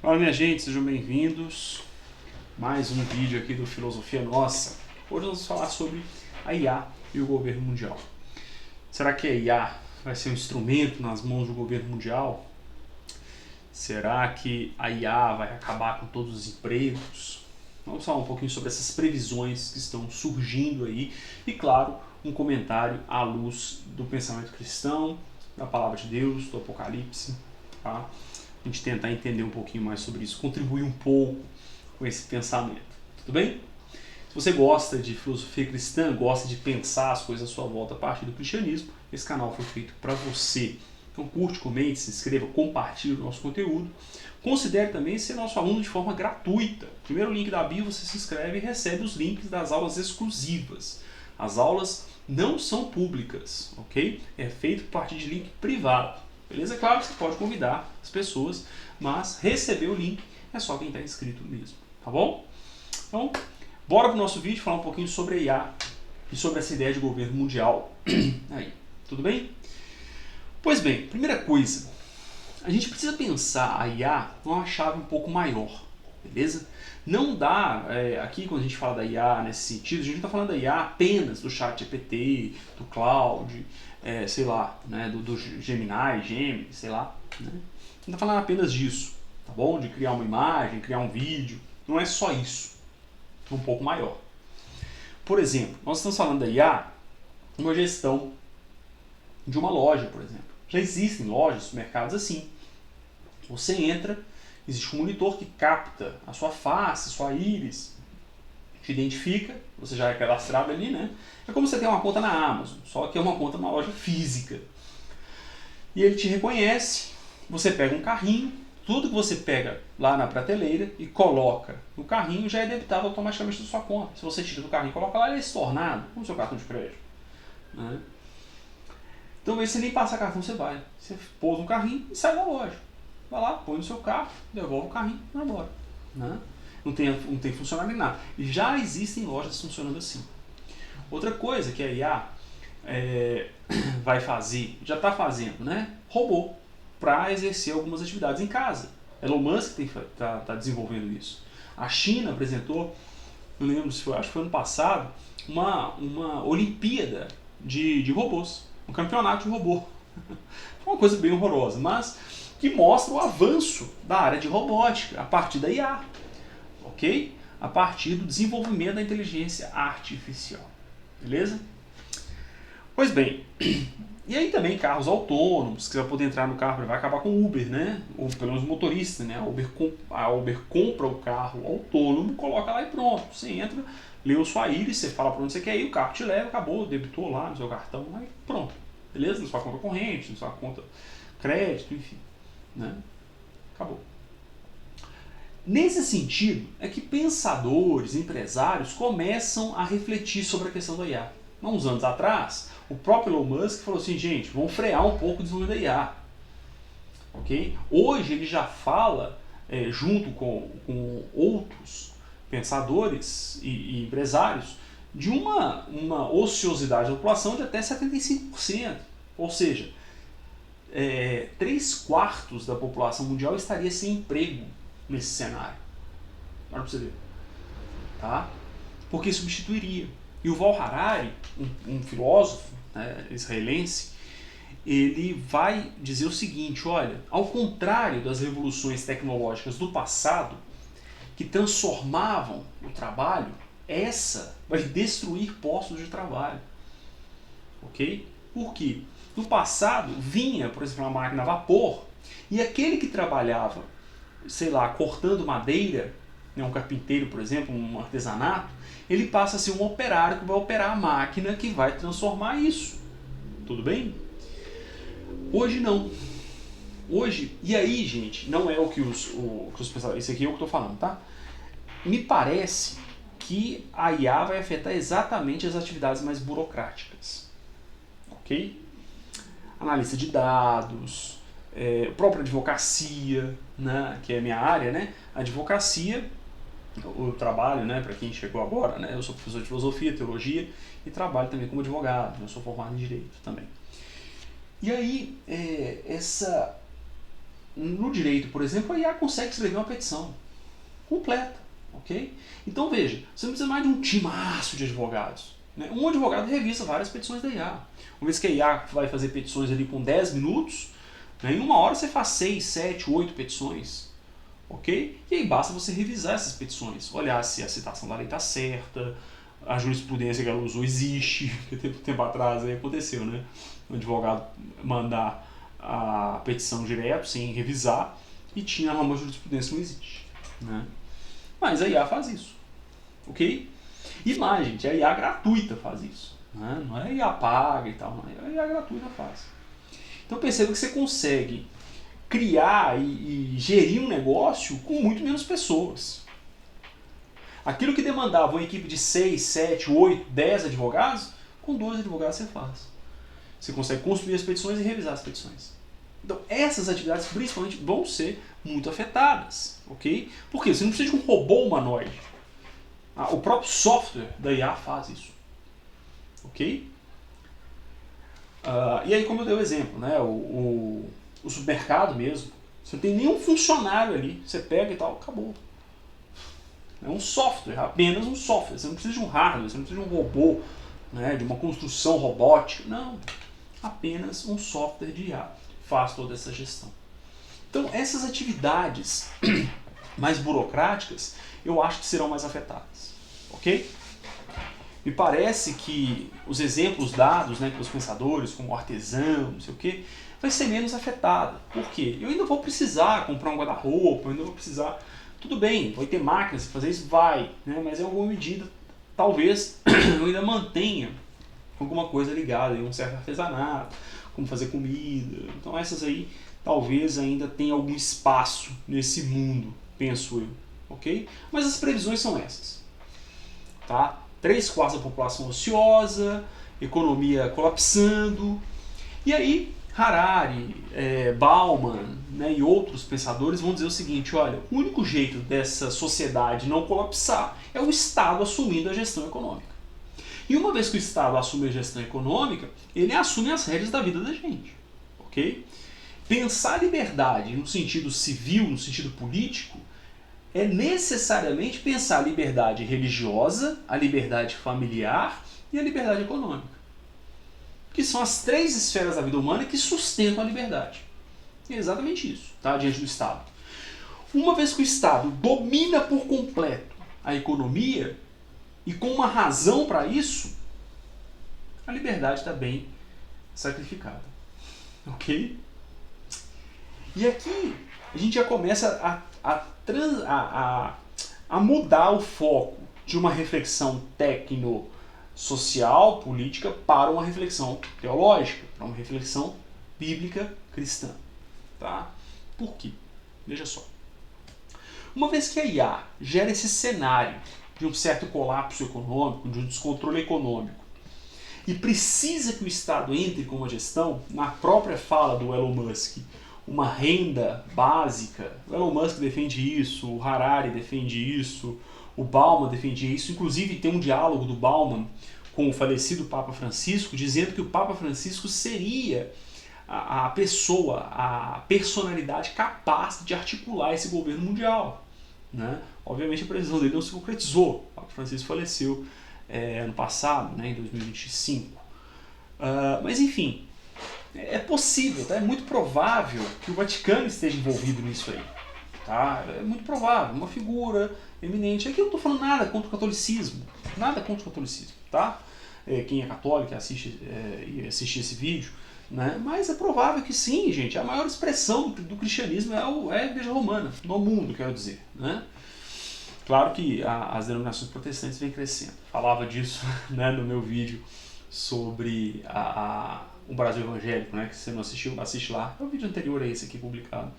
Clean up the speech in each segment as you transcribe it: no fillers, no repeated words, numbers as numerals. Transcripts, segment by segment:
Fala minha gente, sejam bem-vindos. Mais um vídeo aqui do Filosofia Nossa. Hoje nós vamos falar sobre a IA e o governo mundial. Será que a IA vai ser um instrumento nas mãos do governo mundial? Será que a IA vai acabar com todos os empregos? Vamos falar um pouquinho sobre essas previsões que estão surgindo aí e, claro, um comentário à luz do pensamento cristão, da palavra de Deus, do Apocalipse, tá? A gente tentar entender um pouquinho mais sobre isso, contribuir um pouco com esse pensamento, tudo bem? Se você gosta de filosofia cristã, gosta de pensar as coisas à sua volta a partir do cristianismo, esse canal foi feito para você. Então curte, comente, se inscreva, compartilhe o nosso conteúdo. Considere também ser nosso aluno de forma gratuita. Primeiro link da bio, você se inscreve e recebe os links das aulas exclusivas. As aulas não são públicas, ok? É feito a partir de link privado. Beleza? Claro que você pode convidar as pessoas, mas receber o link é só quem está inscrito mesmo, tá bom? Então, bora pro nosso vídeo falar um pouquinho sobre a IA e sobre essa ideia de governo mundial. Aí, tudo bem? Pois bem, primeira coisa, a gente precisa pensar a IA numa chave um pouco maior, beleza? Não dá, aqui quando a gente fala da IA nesse sentido, a gente não está falando da IA apenas do ChatGPT, do Cloud, sei lá, né, do Gemini, sei lá, né? Não está falando apenas disso, tá bom? De criar uma imagem, criar um vídeo, não é só isso, é um pouco maior. Por exemplo, nós estamos falando da IA numa gestão de uma loja, por exemplo. Já existem lojas, mercados assim. Você entra, existe um monitor que capta a sua face, sua íris, te identifica, você já é cadastrado ali, né? É como você tem uma conta na Amazon, só que é uma conta numa loja física. E ele te reconhece, você pega um carrinho, tudo que você pega lá na prateleira e coloca no carrinho já é debitado automaticamente da sua conta. Se você tira do carrinho e coloca lá, ele é estornado, como o seu cartão de crédito, né? Então, aí você nem passa cartão, você vai. Você pôs no carrinho e sai da loja. Vai lá, põe no seu carro, devolve o carrinho e vai embora, né? Não tem funcionário nem nada. E já existem lojas funcionando assim. Outra coisa que a IA vai fazer, já está fazendo, né? Robô para exercer algumas atividades em casa. Elon Musk está desenvolvendo isso. A China apresentou, não lembro se foi, acho que foi ano passado, uma Olimpíada de robôs, um campeonato de robô. Foi uma coisa bem horrorosa, mas que mostra o avanço da área de robótica a partir da IA, ok? A partir do desenvolvimento da inteligência artificial, beleza? Pois bem, e aí também carros autônomos, que você vai poder entrar no carro, vai acabar com o Uber, né? Ou pelo menos o motorista, né? A Uber compra o carro autônomo, coloca lá e pronto. Você entra, leu sua íris, você fala para onde você quer ir, o carro te leva, acabou, debitou lá no seu cartão, aí pronto. Beleza? Na sua conta corrente, na sua conta crédito, enfim, né? Acabou. Nesse sentido, é que pensadores, empresários começam a refletir sobre a questão da IA. Há uns anos atrás, o próprio Elon Musk falou assim, gente, vamos frear um pouco o desenvolvimento da IA. Okay? Hoje ele já fala, junto com outros pensadores e empresários, de uma ociosidade da população de até 75%. Ou seja, 3/4 da população mundial estaria sem emprego nesse cenário. Olha para você ver. Tá? Porque substituiria. E o Yuval Harari, um filósofo, né, israelense, ele vai dizer o seguinte, olha, ao contrário das revoluções tecnológicas do passado, que transformavam o trabalho, essa vai destruir postos de trabalho. Ok? Por quê? No passado, vinha, por exemplo, uma máquina a vapor, e aquele que trabalhava, sei lá, cortando madeira, né, um carpinteiro, por exemplo, um artesanato, ele passa a ser um operário que vai operar a máquina que vai transformar isso. Tudo bem? Hoje não. Hoje, e aí, gente, não é o que os pensadores, esse aqui é o que eu estou falando, tá? Me parece que a IA vai afetar exatamente as atividades mais burocráticas. Ok? Analista de dados, própria advocacia, né, que é a minha área, né? A advocacia, eu trabalho, né, para quem chegou agora, né, eu sou professor de filosofia, teologia e trabalho também como advogado, eu sou formado em direito também. E aí, no direito, por exemplo, a IA consegue escrever uma petição completa, ok? Então veja, você não precisa mais de um timaço de advogados. Né? Um advogado revisa várias petições da IA. Uma vez que a IA vai fazer petições ali com 10 minutos, né, em uma hora você faz 6, 7, 8 petições, ok? E aí basta você revisar essas petições, olhar se a citação da lei está certa, a jurisprudência que ela usou existe, que tempo atrás aí aconteceu, né? O advogado mandar a petição direto, sem revisar, e tinha uma jurisprudência que não existe. Né? Mas a IA faz isso, ok? E mais, gente, a IA gratuita faz isso. Né? Não é a IA paga e tal, não. A IA gratuita faz. Então perceba que você consegue criar e gerir um negócio com muito menos pessoas. Aquilo que demandava uma equipe de 6, 7, 8, 10 advogados, com 2 advogados você faz. Você consegue construir as petições e revisar as petições. Então essas atividades principalmente vão ser muito afetadas, ok? Porque você não precisa de um robô humanoide. O próprio software da IA faz isso, ok? E aí, como eu dei o exemplo, né, o supermercado mesmo, você não tem nenhum funcionário ali, você pega e tal, acabou. É um software, apenas um software. Você não precisa de um hardware, você não precisa de um robô, né, de uma construção robótica. Não, apenas um software de IA faz toda essa gestão. Então, essas atividades mais burocráticas, eu acho que serão mais afetadas. Ok? Me parece que os exemplos dados, né, pelos pensadores, como o artesão, não sei o quê, vai ser menos afetada. Por quê? Eu ainda vou precisar comprar um guarda-roupa, eu ainda vou precisar... Tudo bem, vai ter máquinas para fazer isso? Vai, né? Mas em alguma medida, talvez eu ainda mantenha alguma coisa ligada a um certo artesanato, como fazer comida. Então essas aí talvez ainda tenha algum espaço nesse mundo, penso eu, ok? Mas as previsões são essas, tá? 3/4 da população ociosa, economia colapsando, e aí Harari, Bauman, né, e outros pensadores vão dizer o seguinte: olha, o único jeito dessa sociedade não colapsar é o Estado assumindo a gestão econômica. E uma vez que o Estado assume a gestão econômica, ele assume as rédeas da vida da gente, ok? Pensar liberdade no sentido civil, no sentido político, é necessariamente pensar a liberdade religiosa, a liberdade familiar e a liberdade econômica, que são as 3 esferas da vida humana que sustentam a liberdade. É exatamente isso, tá? Diante do Estado. Uma vez que o Estado domina por completo a economia, e com uma razão para isso, a liberdade está bem sacrificada. Ok? E aqui a gente já começa a mudar o foco de uma reflexão social, política, para uma reflexão teológica, para uma reflexão bíblica cristã. Tá? Por quê? Veja só. Uma vez que a IA gera esse cenário de um certo colapso econômico, de um descontrole econômico, e precisa que o Estado entre com uma gestão, na própria fala do Elon Musk, uma renda básica, o Elon Musk defende isso, o Harari defende isso, o Bauman defende isso, inclusive tem um diálogo do Bauman com o falecido Papa Francisco, dizendo que o Papa Francisco seria a pessoa, a personalidade capaz de articular esse governo mundial. Né? Obviamente a previsão dele não se concretizou, o Papa Francisco faleceu ano passado, né, em 2025. Mas enfim, é possível, tá? É muito provável que o Vaticano esteja envolvido nisso aí. Tá? É muito provável, uma figura eminente. Aqui eu não estou falando nada contra o catolicismo, nada contra o catolicismo. Tá? Quem é católico e assiste esse vídeo, né? Mas é provável que sim, gente. A maior expressão do cristianismo é a Igreja Romana, no mundo, quero dizer. Né? Claro que as denominações protestantes vêm crescendo. Falava disso, né, no meu vídeo sobre o Brasil Evangélico, né, que se você não assistiu, assiste lá. É o vídeo anterior a esse aqui, publicado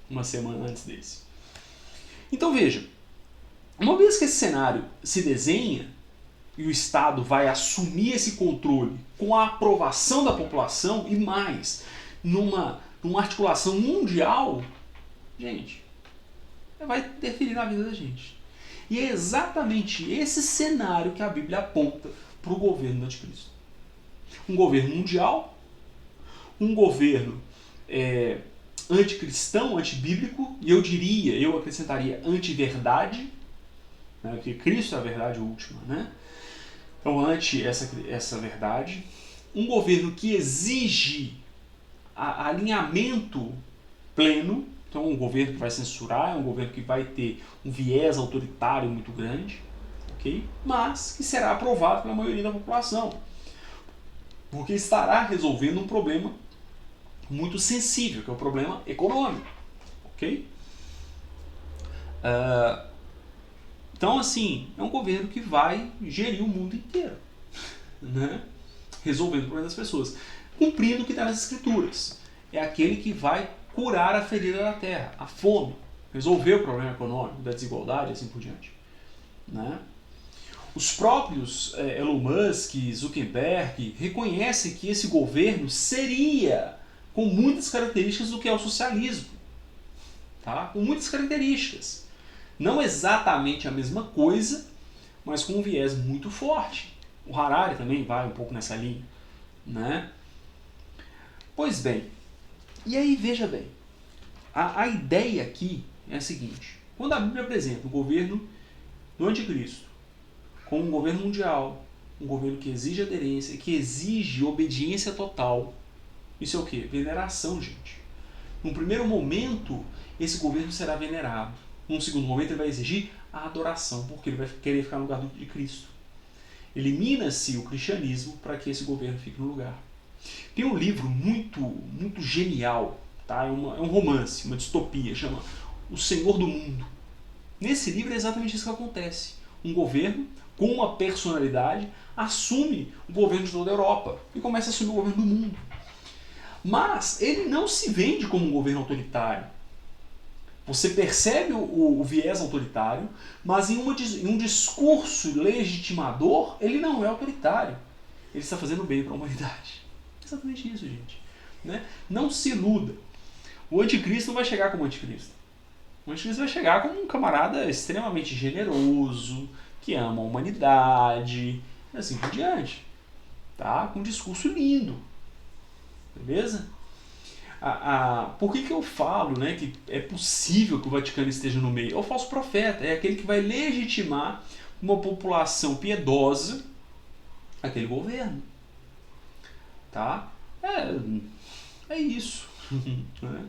uma semana antes desse. Então veja, uma vez que esse cenário se desenha e o Estado vai assumir esse controle com a aprovação da população e mais, numa articulação mundial, gente, vai interferir na vida da gente. E é exatamente esse cenário que a Bíblia aponta para o governo do Anticristo. Um governo mundial, um governo anticristão, antibíblico, e eu acrescentaria antiverdade, né, porque Cristo é a verdade última, né? Então, ante essa verdade. Um governo que exige alinhamento pleno, então um governo que vai censurar, um governo que vai ter um viés autoritário muito grande, ok? Mas que será aprovado pela maioria da população, porque estará resolvendo um problema muito sensível, que é o problema econômico, ok? Então, assim, é um governo que vai gerir o mundo inteiro, né? Resolvendo o problema das pessoas, cumprindo o que está nas escrituras. É aquele que vai curar a ferida da terra, a fome, resolver o problema econômico, da desigualdade e assim por diante, né? Os próprios Elon Musk, Zuckerberg, reconhecem que esse governo seria com muitas características do que é o socialismo, tá? Com muitas características. Não exatamente a mesma coisa, mas com um viés muito forte. O Harari também vai um pouco nessa linha, né? Pois bem, e aí veja bem, a ideia aqui é a seguinte: quando a Bíblia apresenta o governo do anticristo como um governo mundial, um governo que exige aderência, que exige obediência total, isso é o quê? Veneração, gente. Num primeiro momento, esse governo será venerado. Num segundo momento, ele vai exigir a adoração, porque ele vai querer ficar no lugar de Cristo. Elimina-se o cristianismo para que esse governo fique no lugar. Tem um livro muito genial, tá? É um romance, uma distopia, chama O Senhor do Mundo. Nesse livro é exatamente isso que acontece. Um governo com uma personalidade assume o governo de toda a Europa e começa a assumir o governo do mundo. Mas ele não se vende como um governo autoritário. Você percebe o viés autoritário, mas em um discurso legitimador, ele não é autoritário. Ele está fazendo bem para a humanidade. É exatamente isso, gente. Né? Não se iluda. O anticristo não vai chegar como anticristo. O anticristo vai chegar como um camarada extremamente generoso, que ama a humanidade, e assim por diante. Tá? Com um discurso lindo. Beleza? Por que eu falo, né, que é possível que o Vaticano esteja no meio? É o falso profeta, é aquele que vai legitimar uma população piedosa, aquele governo. Tá? É isso. Né?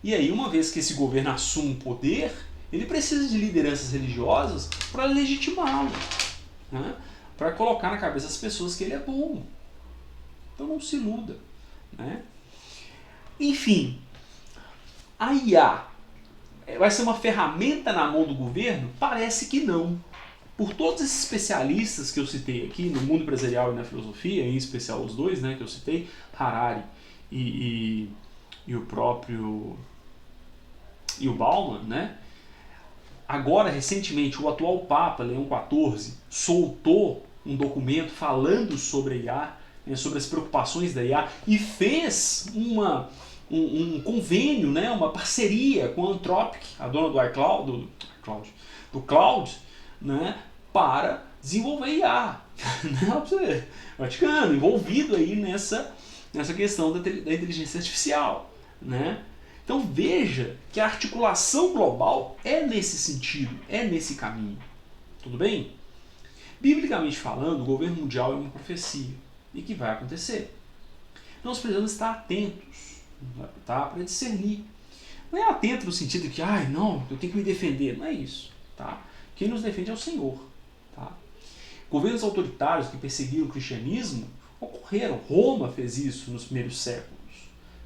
E aí, uma vez que esse governo assume o poder, ele precisa de lideranças religiosas para legitimá-lo, né? Para colocar na cabeça das pessoas que ele é bom. Então não se iluda. Né? Enfim, a IA vai ser uma ferramenta na mão do governo? Parece que não. Por todos esses especialistas que eu citei aqui, no mundo empresarial e na filosofia, em especial os dois, né, que eu citei, Harari e o próprio e o Bauman, né? Agora, recentemente, o atual Papa, Leão XIV, soltou um documento falando sobre a IA, né, sobre as preocupações da IA, e fez um convênio, né, uma parceria com a Anthropic, a dona do iCloud, do Cloud, né, para desenvolver IA. O Vaticano envolvido aí nessa questão da inteligência artificial. Né? Então veja que a articulação global é nesse sentido, é nesse caminho. Tudo bem? Biblicamente falando, o governo mundial é uma profecia e que vai acontecer. Nós precisamos estar atentos, tá? Para discernir. Não é atento no sentido de que, não, eu tenho que me defender. Não é isso. Tá? Quem nos defende é o Senhor. Tá? Governos autoritários que perseguiram o cristianismo ocorreram. Roma fez isso nos primeiros séculos.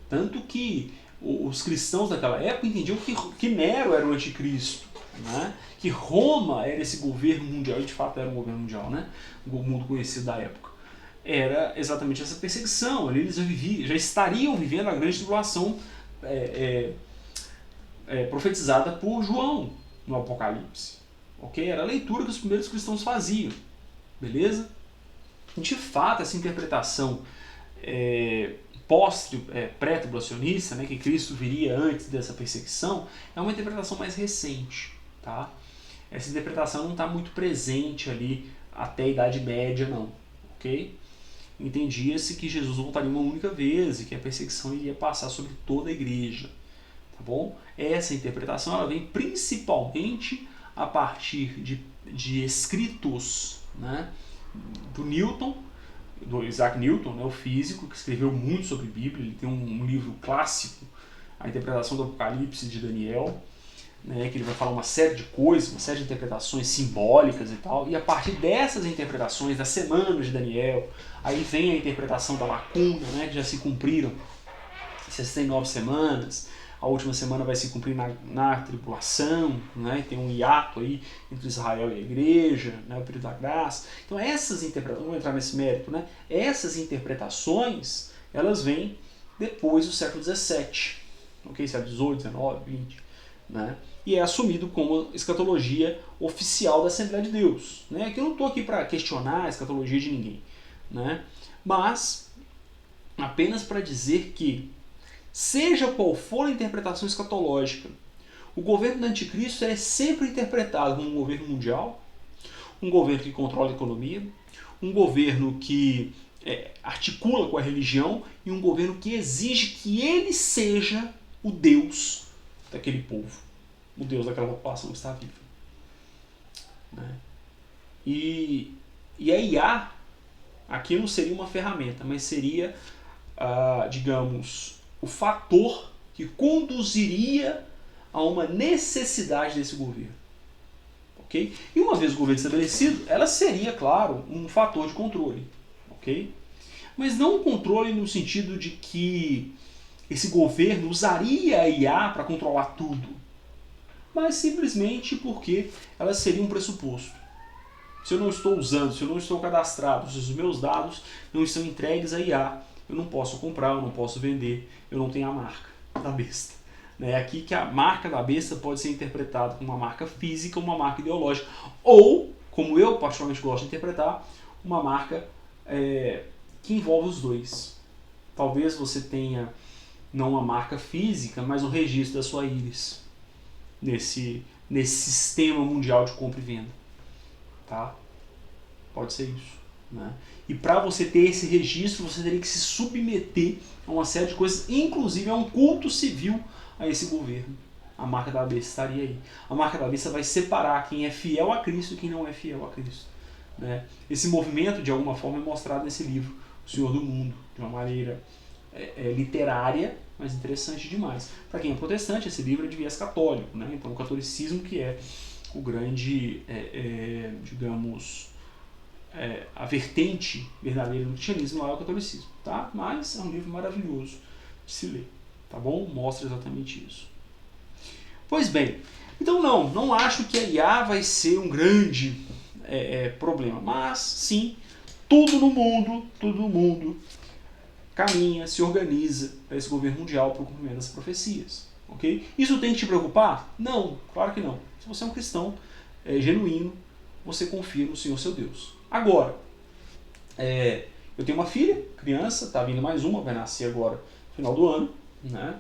Tanto que os cristãos daquela época entendiam que Nero era o anticristo, né? Que Roma era esse governo mundial, e de fato era um governo mundial, né? O mundo conhecido da época. Era exatamente essa perseguição. Eles já estariam vivendo a grande tribulação profetizada por João no Apocalipse. Okay? Era a leitura que os primeiros cristãos faziam. Beleza? De fato, essa interpretação pré-tribulacionista, né, que Cristo viria antes dessa perseguição, é uma interpretação mais recente. Tá? Essa interpretação não está muito presente ali até a Idade Média, não. Okay? Entendia-se que Jesus voltaria uma única vez e que a perseguição iria passar sobre toda a igreja. tá bom? Essa interpretação ela vem principalmente a partir de escritos, né, do Newton, do Isaac Newton, né, o físico, que escreveu muito sobre Bíblia. Ele tem um livro clássico, A Interpretação do Apocalipse de Daniel, né, que ele vai falar uma série de coisas, uma série de interpretações simbólicas e tal, e a partir dessas interpretações das semanas de Daniel, aí vem a interpretação da lacuna, né, que já se cumpriram 69 semanas, a última semana vai se cumprir na tribulação, né, tem um hiato aí entre Israel e a igreja, né, o período da graça. Então essas interpretações, vamos entrar nesse mérito, né, essas interpretações, elas vêm depois do século XVII, ok? Século XVIII, XIX, XX, né? E é assumido como escatologia oficial da Assembleia de Deus, né? Que eu não estou aqui para questionar a escatologia de ninguém, né? Mas apenas para dizer que, seja qual for a interpretação escatológica, o governo do anticristo é sempre interpretado como um governo mundial, um governo que controla a economia, um governo que articula com a religião e um governo que exige que ele seja o Deus daquele povo, o Deus daquela população que está viva. Né? E a IA aqui não seria uma ferramenta, mas seria, digamos, o fator que conduziria a uma necessidade desse governo. Okay? E uma vez o governo estabelecido, ela seria, claro, um fator de controle. Okay? Mas não um controle no sentido de que esse governo usaria a IA para controlar tudo, mas simplesmente porque ela seria um pressuposto. Se eu não estou usando, se eu não estou cadastrado, se os meus dados não estão entregues à IA, eu não posso comprar, eu não posso vender, eu não tenho a marca da besta. É aqui que a marca da besta pode ser interpretada como uma marca física, uma marca ideológica, ou, como eu particularmente gosto de interpretar, uma marca que envolve os dois. Talvez você tenha não uma marca física, mas um registro da sua íris nesse sistema mundial de compra e venda. Tá? Pode ser isso. Né? E para você ter esse registro, você teria que se submeter a uma série de coisas, inclusive a um culto civil a esse governo. A marca da besta estaria aí. A marca da besta vai separar quem é fiel a Cristo e quem não é fiel a Cristo. Né? Esse movimento, de alguma forma, é mostrado nesse livro, O Senhor do Mundo, de uma maneira literária, mas interessante demais. Para quem é protestante, esse livro é de viés católico. Né? Então, o catolicismo que é o grande, digamos, a vertente verdadeira do cristianismo lá é o catolicismo. Tá? Mas é um livro maravilhoso de se ler. Tá bom? Mostra exatamente isso. Pois bem, então não acho que a IA vai ser um grande problema, mas sim, tudo no mundo caminha, se organiza para esse governo mundial, para o cumprimento das profecias. Okay? Isso tem que te preocupar? Não, claro que não. Se você é um cristão genuíno, você confia no Senhor seu Deus. Agora, eu tenho uma filha, criança, está vindo mais uma, vai nascer agora no final do ano, né?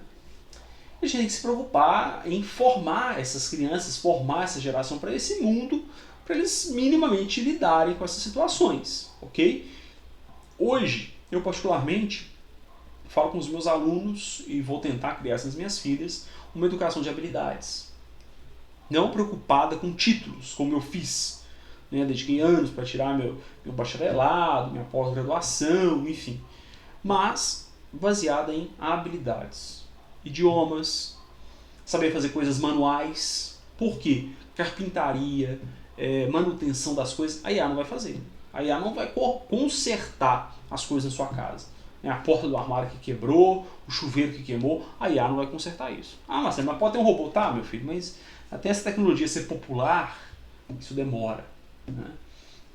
A gente tem que se preocupar em formar essas crianças, formar essa geração para esse mundo, para eles minimamente lidarem com essas situações, ok? Hoje, eu particularmente falo com os meus alunos e vou tentar criar nas minhas filhas uma educação de habilidades. Não preocupada com títulos, como eu fiz. Né? Dediquei anos para tirar meu bacharelado, minha pós-graduação, enfim. Mas baseada em habilidades. Idiomas, saber fazer coisas manuais. Por quê? Carpintaria, manutenção das coisas, a IA não vai fazer. A IA não vai consertar as coisas na sua casa. A porta do armário que quebrou, o chuveiro que queimou, a IA não vai consertar isso. Mas pode ter um robô, tá, meu filho, mas até essa tecnologia ser popular, isso demora. Né?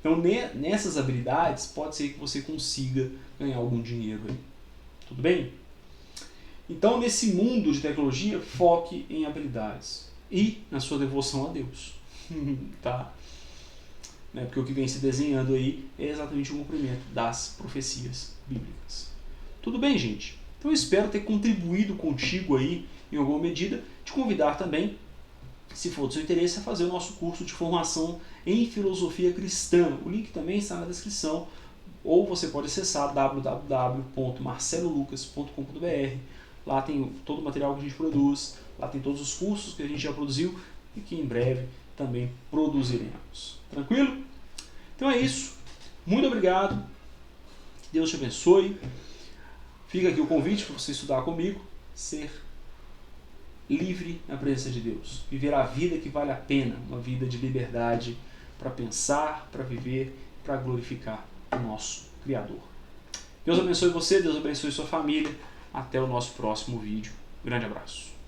Então, nessas habilidades, pode ser que você consiga ganhar algum dinheiro aí. Tudo bem? Então, nesse mundo de tecnologia, foque em habilidades e na sua devoção a Deus. Tá? Né? Porque o que vem se desenhando aí é exatamente o cumprimento das profecias bíblicas. Tudo bem, gente? Então, eu espero ter contribuído contigo aí, em alguma medida, te convidar também, se for do seu interesse, a fazer o nosso curso de formação em filosofia cristã. O link também está na descrição, ou você pode acessar www.marcelolucas.com.br. Lá tem todo o material que a gente produz, Lá tem todos os cursos que a gente já produziu e que em breve também produziremos. Tranquilo? Então é isso. Muito obrigado. Deus te abençoe. Fica aqui o convite para você estudar comigo, ser livre na presença de Deus. Viver a vida que vale a pena, uma vida de liberdade para pensar, para viver, para glorificar o nosso Criador. Deus abençoe você, Deus abençoe sua família. Até o nosso próximo vídeo. Grande abraço.